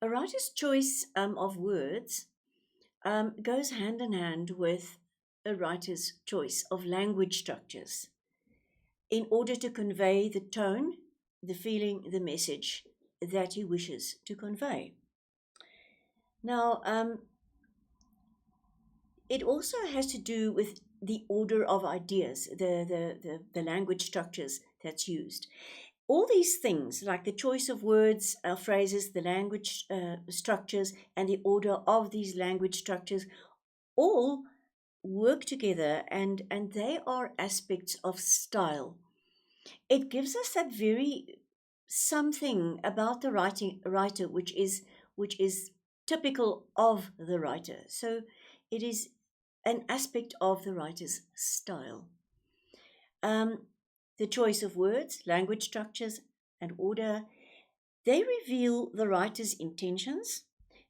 A writer's choice of words goes hand in hand with a writer's choice of language structures in order to convey the tone, the feeling, the message that he wishes to convey. Now, it also has to do with the order of ideas, the language structures that's used. All these things, like the choice of words, phrases, the language structures, and the order of these language structures, all work together, and they are aspects of style. It gives us that very something about the writer which is typical of the writer. So it is an aspect of the writer's style. Um, the choice of words, language structures, and order, they reveal the writer's intentions,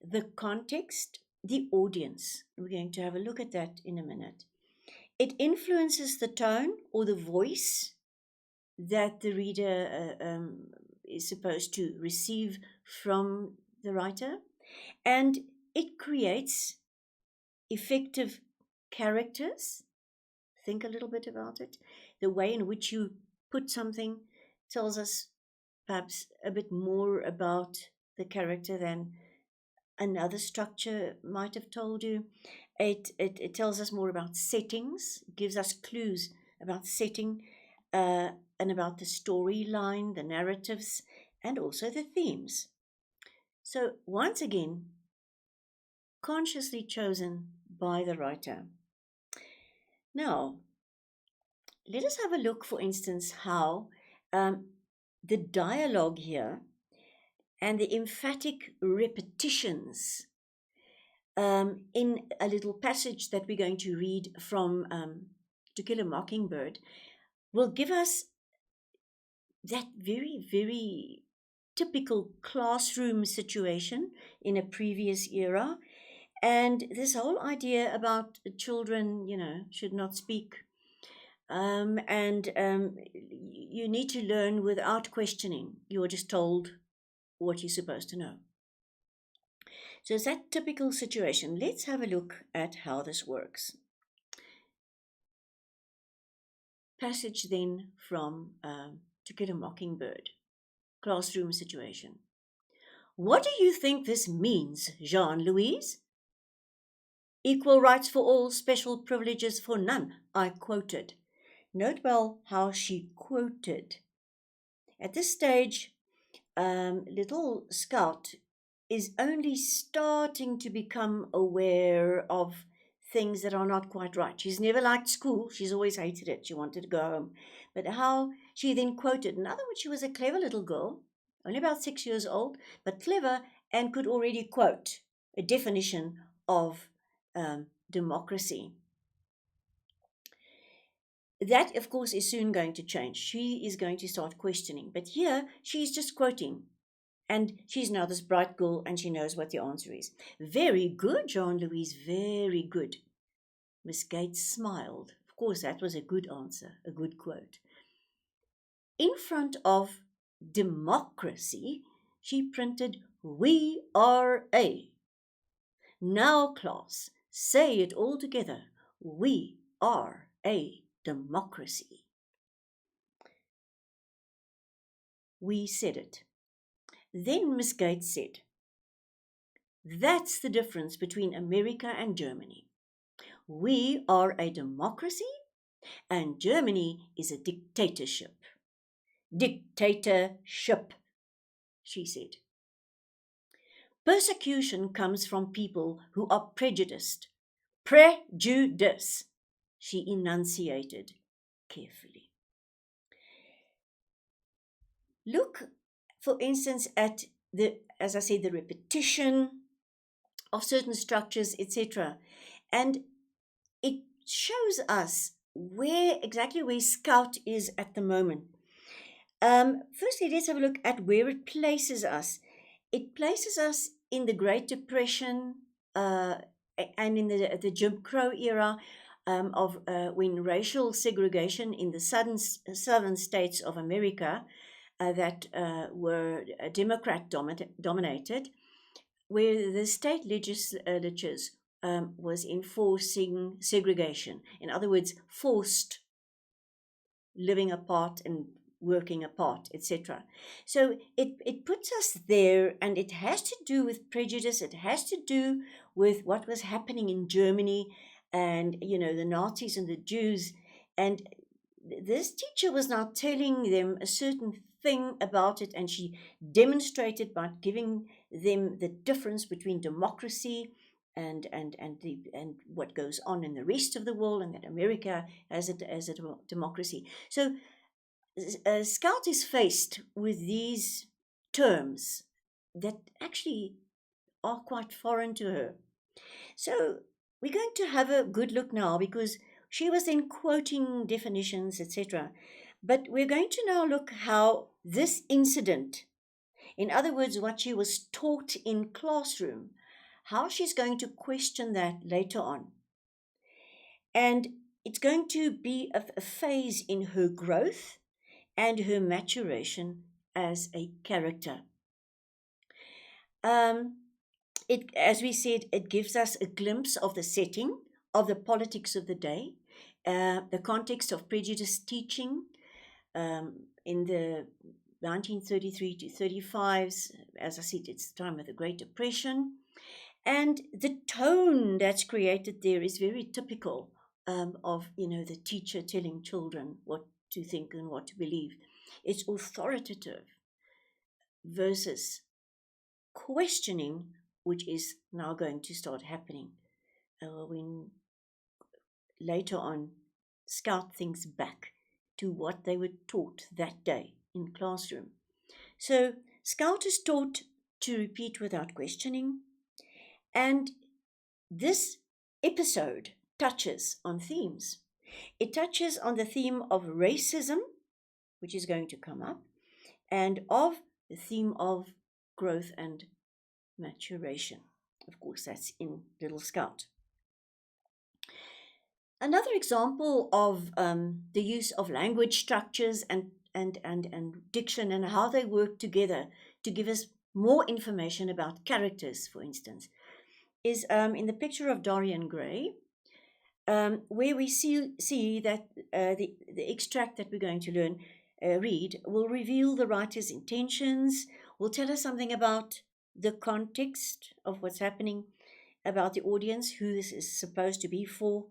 the context, the audience. We're going to have a look at that in a minute. It influences the tone or the voice that the reader is supposed to receive from the writer, and it creates effective characters. Think a little bit about it. The way in which you put something tells us perhaps a bit more about the character than another structure might have told you. It tells us more about settings, gives us clues about setting, and about the storyline, the narratives, and also the themes. So, once again, consciously chosen by the writer. Now, let us have a look, for instance, how um, the dialogue here and the emphatic repetitions in a little passage that we're going to read from To Kill a Mockingbird will give us that very, very typical classroom situation in a previous era. And this whole idea about children, should not speak. And you need to learn without questioning. You're just told what you're supposed to know. So it's that typical situation. Let's have a look at how this works. Passage then from To Kill a Mockingbird, classroom situation. What do you think this means, Jean-Louise? Equal rights for all, special privileges for none, I quoted. Note well how she quoted. At this stage, little Scout is only starting to become aware of things that are not quite right. She's never liked school. She's always hated it. She wanted to go home. But how she then quoted, in other words, she was a clever little girl, only about 6 years old, but clever, and could already quote a definition of democracy. That, of course, is soon going to change. She is going to start questioning. But here, she's just quoting. And she's now this bright girl, and she knows what the answer is. Very good, Jean-Louise, very good. Miss Gates smiled. Of course, that was a good answer, a good quote. In front of democracy, she printed, "We are a." Now, class, say it all together. We are a democracy. We said it. Then Miss Gates said, "That's the difference between America and Germany. We are a democracy and Germany is a dictatorship." Dictatorship, she said. Persecution comes from people who are prejudiced. Prejudice, she enunciated carefully. Look, for instance, at as I said, the repetition of certain structures, etc. And it shows us exactly where Scout is at the moment. Firstly, let's have a look at where it places us. It places us in the Great Depression and in the Jim Crow era of when racial segregation in the southern states of America that were Democrat dominated where the state legislatures was enforcing segregation. In other words, forced living apart and working apart, etc. So it puts us there, and it has to do with prejudice. It has to do with what was happening in Germany, and the Nazis and the Jews. And this teacher was now telling them a certain thing about it, and she demonstrated by giving them the difference between democracy and what goes on in the rest of the world, and that America has it as a democracy. So Scout is faced with these terms that actually are quite foreign to her. So we're going to have a good look now, because she was then quoting definitions, etc. But we're going to now look how this incident, in other words, what she was taught in classroom, how she's going to question that later on. And it's going to be a phase in her growth and her maturation as a character. As we said, it gives us a glimpse of the setting, of the politics of the day, the context of prejudice teaching in the 1933 to 35s. As I said, it's the time of the Great Depression. And the tone that's created there is very typical of, the teacher telling children what to think and what to believe. It's authoritative versus questioning, which is now going to start happening when later on Scout thinks back to what they were taught that day in classroom. So Scout is taught to repeat without questioning, and this episode touches on themes. It touches on the theme of racism, which is going to come up, and of the theme of growth and maturation. Of course, that's in Little Scout. Another example of the use of language structures and diction, and how they work together to give us more information about characters, for instance, is in the picture of Dorian Gray, where we see that the extract that we're going to read will reveal the writer's intentions, will tell us something about the context of what's happening, about the audience, who this is supposed to be for,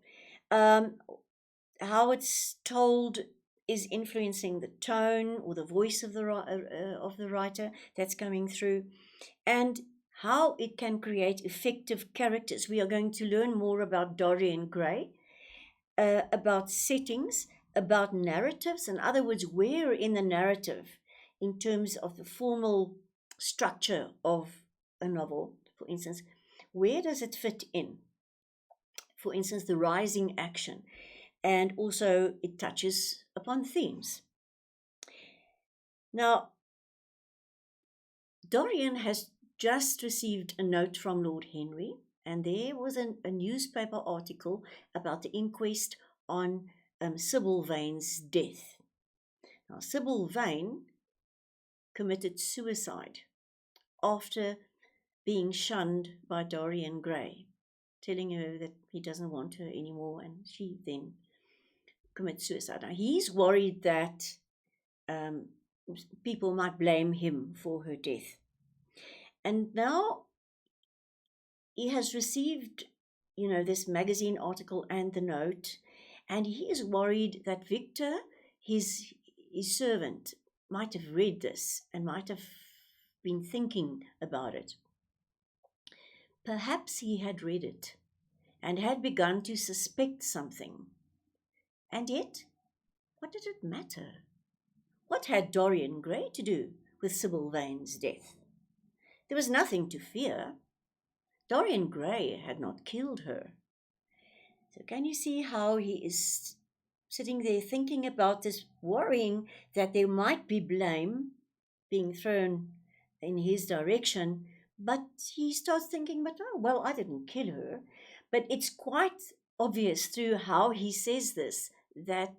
how it's told is influencing the tone or the voice of the writer that's coming through, and how it can create effective characters. We are going to learn more about Dorian Gray, about settings, about narratives. In other words, where in the narrative, in terms of the formal structure of a novel, for instance, where does it fit in? For instance, the rising action. And also it touches upon themes. Now, Dorian has just received a note from Lord Henry, and there was a newspaper article about the inquest on Sybil Vane's death. Now, Sybil Vane committed suicide after being shunned by Dorian Gray, telling her that he doesn't want her anymore, and she then commits suicide. Now, he's worried that people might blame him for her death. And now he has received, this magazine article and the note, and he is worried that Victor, his servant, might have read this and might have been thinking about it. Perhaps he had read it and had begun to suspect something. And yet, what did it matter? What had Dorian Gray to do with Sybil Vane's death? There was nothing to fear. Dorian Gray had not killed her. So can you see how he is sitting there thinking about this, worrying that there might be blame being thrown in his direction, but he starts thinking, I didn't kill her. But it's quite obvious through how he says this that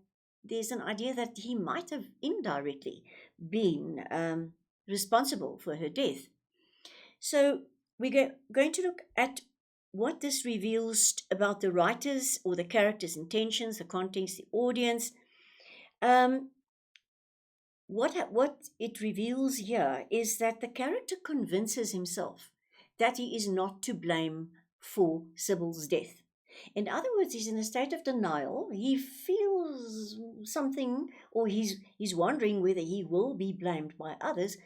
there's an idea that he might have indirectly been responsible for her death. So going to look at what this reveals about the writers or the characters' intentions, the context, the audience. Um, what it reveals here is that the character convinces himself that he is not to blame for Sybil's death. In other words, he's in a state of denial. He feels something, or he's wondering whether he will be blamed by others,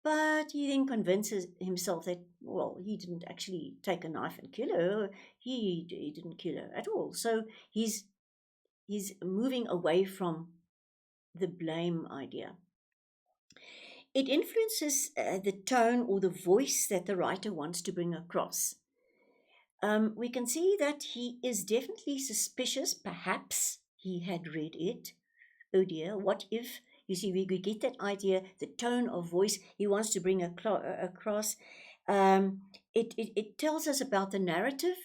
but he then convinces himself that, well, he didn't actually take a knife and kill her. He didn't kill her at all. So he's moving away from the blame idea. It influences the tone or the voice that the writer wants to bring across. We can see that he is definitely suspicious. Perhaps he had read it. Oh dear, what if? You see, we get that idea, the tone of voice he wants to bring across. It tells us about the narrative.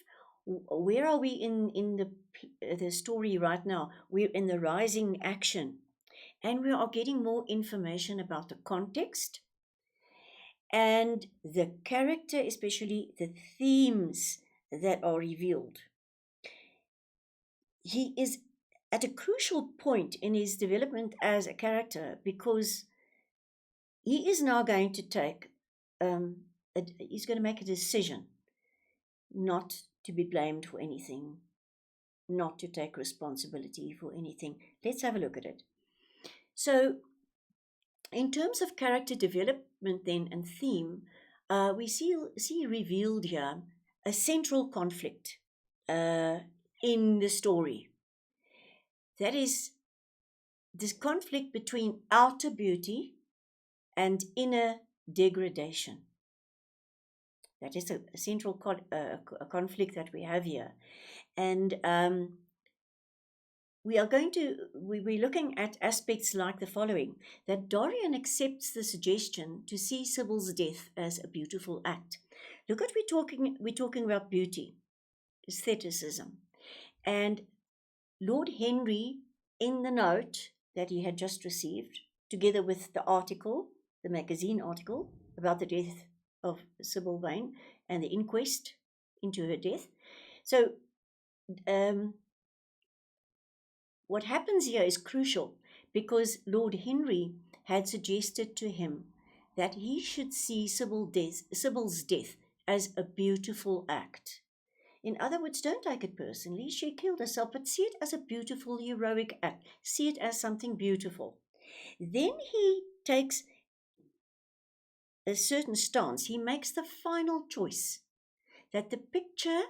Where are we in the story right now? We're in the rising action, and we are getting more information about the context and the character, especially the themes that are revealed. He is at a crucial point in his development as a character because he is now going to take, he's going to make a decision not to be blamed for anything, not to take responsibility for anything. Let's have a look at it. So, in terms of character development, then, and theme, we see revealed here a central conflict in the story. That is this conflict between outer beauty and inner degradation. That is a central conflict that we have here. And we're looking at aspects like the following: that Dorian accepts the suggestion to see Sybil's death as a beautiful act. Look at we're talking about beauty, aestheticism. And Lord Henry, in the note that he had just received, together with the article, the magazine article about the death of Sybil Vane and the inquest into her death. So what happens here is crucial because Lord Henry had suggested to him that he should see Sybil's death as a beautiful act. In other words, don't take it personally. She killed herself, but see it as a beautiful, heroic act. See it as something beautiful. Then he takes a certain stance. He makes the final choice that the picture,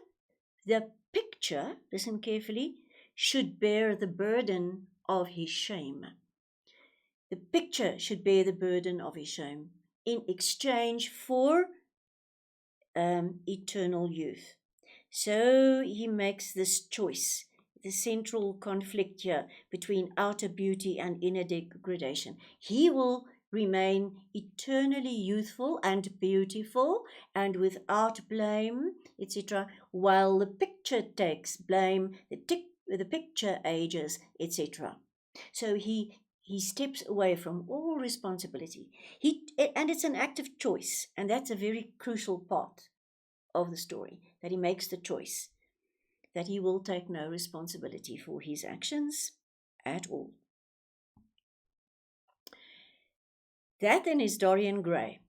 listen carefully, should bear the burden of his shame. The picture should bear the burden of his shame in exchange for eternal youth. So he makes this choice, the central conflict here between outer beauty and inner degradation. He will remain eternally youthful and beautiful and without blame, etc., while the picture takes blame, the picture ages, etc. So he steps away from all responsibility. And it's an active choice, and that's a very crucial part of the story, that he makes the choice that he will take no responsibility for his actions at all. That then is Dorian Gray.